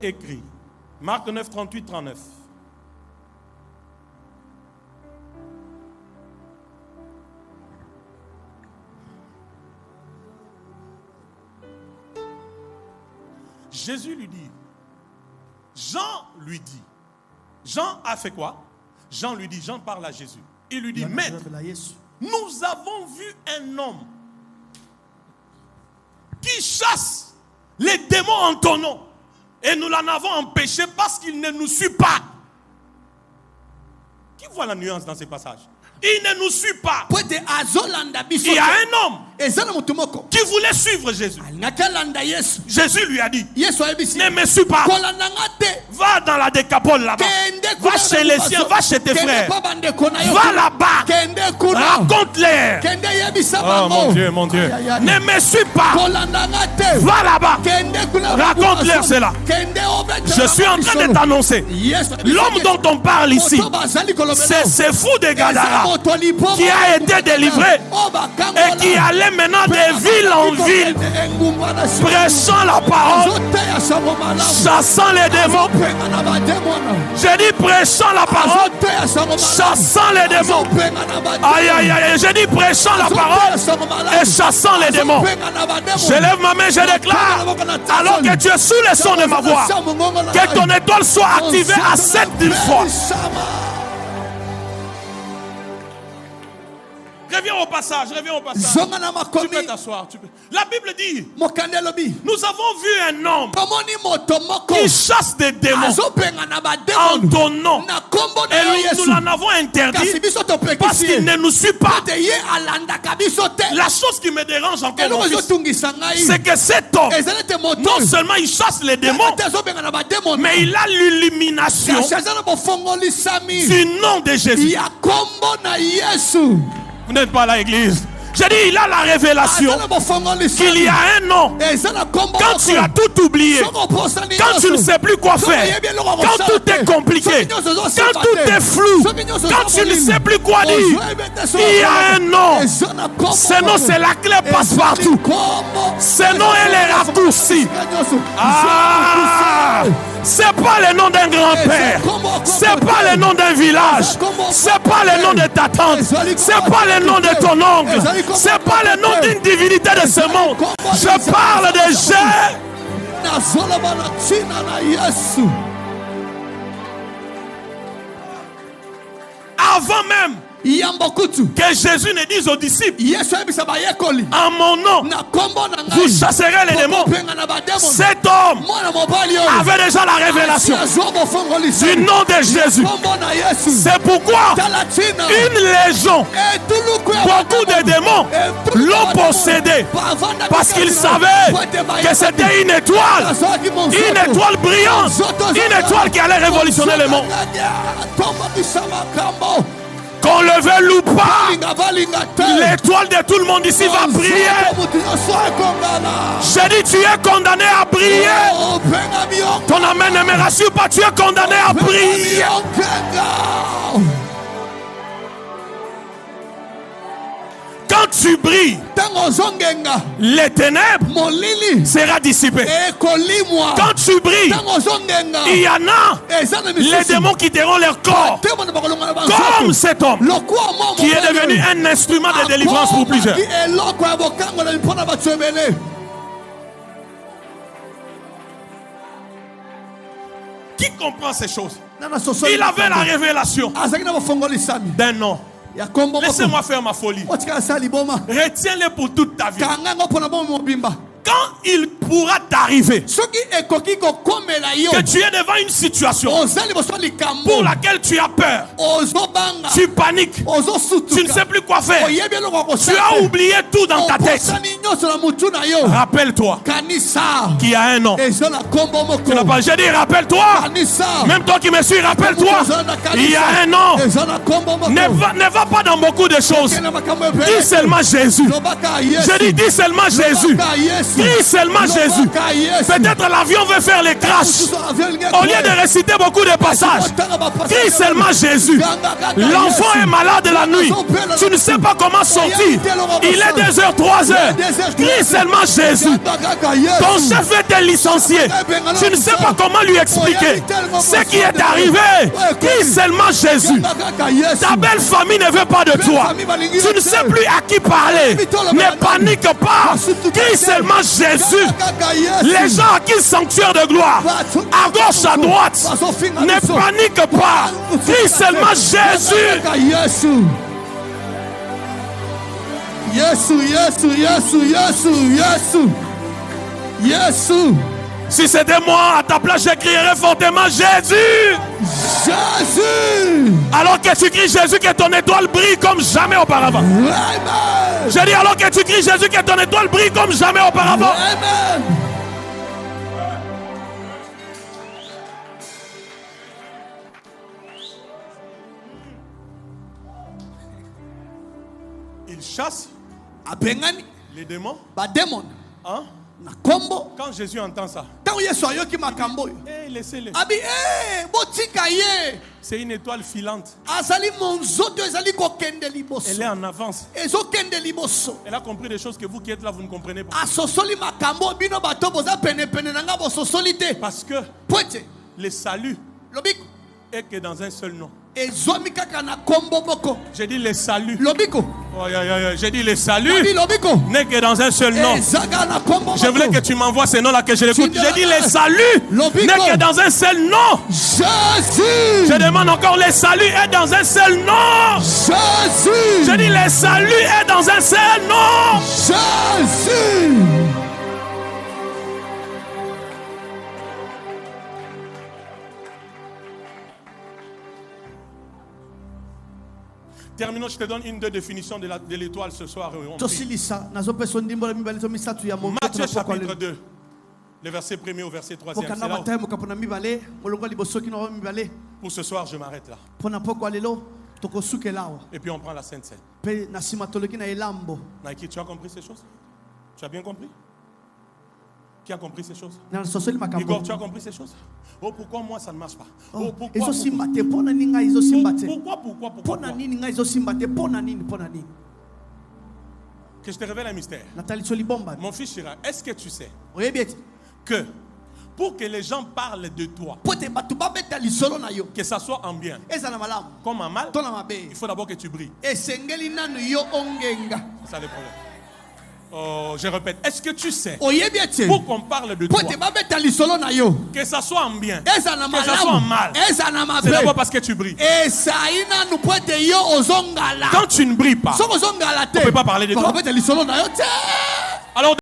écrit. Marc 9, 38, 39. Jésus lui dit, Jean lui dit, Jean a fait quoi? Jean lui dit, Jean parle à Jésus. Il lui dit, Maître, nous avons vu un homme qui chasse les démons en ton nom. Et nous l'en avons empêché parce qu'il ne nous suit pas. Qui voit la nuance dans ces passages? Il ne nous suit pas. Il y a un homme qui voulait suivre Jésus. Jésus lui a dit, ne me suis pas. Va dans la Décapole là-bas. Va chez les siens, va chez tes frères. Va là-bas. Raconte-les. Oh mon Dieu, mon Dieu. Ne me suis pas. Va là-bas. Raconte-leur cela. Je suis en train de t'annoncer. L'homme dont on parle ici, c'est ce fou de Gadara qui a été délivré et qui allait maintenant de ville en ville, prêchant la parole, chassant les démons. J'ai dit prêchant la parole, chassant les démons. Aïe aïe aïe, j'ai dit prêchant la parole et chassant les démons. Je lève ma main, je déclare, alors que tu es sous le son de ma voix, que ton étoile soit activée à 7000 fois. Reviens au passage, reviens au passage. Tu peux t'asseoir. La Bible dit, nous avons vu un homme qui chasse des démons en ton nom. Et nous l'en avons interdit parce qu'il ne nous suit pas. La chose qui me dérange encore, c'est que cet homme, non seulement il chasse les démons, mais il a l'illumination du nom de Jésus. Vous n'êtes pas à l'église. J'ai dit, il a la révélation qu'il y a un nom. Quand tu as tout oublié, quand tu ne sais plus quoi faire, quand tout est compliqué, quand tout est flou, quand tu ne sais plus quoi dire, il y a un nom. Ce nom, c'est la clé passe-partout. Ce nom est les raccourcis. C'est pas le nom d'un grand-père, c'est pas le nom d'un village, c'est pas le nom de ta tante, c'est pas le nom de ton oncle, c'est pas le nom d'une divinité de ce monde. Je parle de Jésus. Avant même que Jésus ne dise aux disciples, en mon nom, vous chasserez les démons. Cet homme avait déjà la révélation du nom de Jésus. C'est pourquoi une légion, beaucoup de démons l'ont possédé, parce qu'ils savaient que c'était une étoile brillante, une étoile qui allait révolutionner le monde. Qu'on le veuille ou pas, l'étoile de tout le monde ici va briller. J'ai dit, tu es condamné à briller. Ton amen ne me rassure pas, tu es condamné à briller. Quand tu brilles, les ténèbres sera dissipées. Quand tu brilles, il y en a les démons quitteront leur corps, comme cet homme qui est devenu un instrument de délivrance pour plusieurs. Qui comprend ces choses? Il avait la révélation d'un nom. Laissez-moi faire ma folie. Retiens-le pour toute ta vie. Quand il pourra t'arriver que tu es devant une situation pour laquelle tu as peur, tu paniques, tu ne sais plus quoi faire, tu as oublié tout dans ta tête, rappelle-toi qu'il y a un nom. Tu n'as pas, j'ai dit rappelle-toi, même toi qui me suis, rappelle-toi, il y a un nom. Ne va pas dans beaucoup de choses, dis seulement Jésus. J'ai dit dis seulement Jésus. Crie seulement Jésus. Peut-être l'avion veut faire les crashs. Au lieu de réciter beaucoup de passages, crie seulement Jésus. L'enfant est malade la nuit. Tu ne sais pas comment sortir. Il est 2h, 3h. Crie seulement Jésus. Ton chef veut te licencier. Tu ne sais pas comment lui expliquer ce qui est arrivé. Crie seulement Jésus. Ta belle famille ne veut pas de toi. Tu ne sais plus à qui parler. Ne panique pas. Crie seulement Jésus. Les gens à qui le sanctuaire de gloire, à gauche, à droite, ne panique pas. Crie seulement Jésus. Si c'était moi à ta place, je crierais fortement Jésus. Jésus. Alors que tu cries Jésus, que ton étoile brille comme jamais auparavant. Je dis alors que tu cries Jésus, que ton étoile brille comme jamais auparavant. Amen. Il chasse les démons. Hein? Quand Jésus entend ça, laissez-le. C'est une étoile filante. Elle est en avance. Elle a compris des choses que vous qui êtes là, vous ne comprenez pas. Parce que le salut est que dans un seul nom. J'ai dit le salut. J'ai dit le salut n'est que dans un seul nom. Je voulais que tu m'envoies ce nom-là, que je l'écoute. J'ai dit le salut n'est que dans un seul nom. Jésus. Je demande encore, le salut est dans un seul nom. Jésus. Je dis le salut est dans un seul nom. Jésus. Terminons, je te donne une deux définitions de l'étoile ce soir. Matthieu chapitre 2, le verset 1er au verset 3e. Pour ce soir, je m'arrête là. Et puis on prend la Sainte Seine. Nike, tu as compris ces choses? Tu as bien compris? Qui a compris ces choses? Igor, tu as compris ces choses? Oh, pourquoi moi ça ne marche pas? Oh, pourquoi? Que je te révèle un mystère. Mon fils Chira, est-ce que tu sais que pour que les gens parlent de toi, que ça soit en bien comme en mal, il faut d'abord que tu brilles. C'est ça le problème. Oh, je répète, est-ce que tu sais, pour qu'on parle de toi, que ça soit en bien, que ça soit en mal, c'est d'abord parce que tu brilles. Quand tu ne brilles pas, on ne peut pas parler de toi.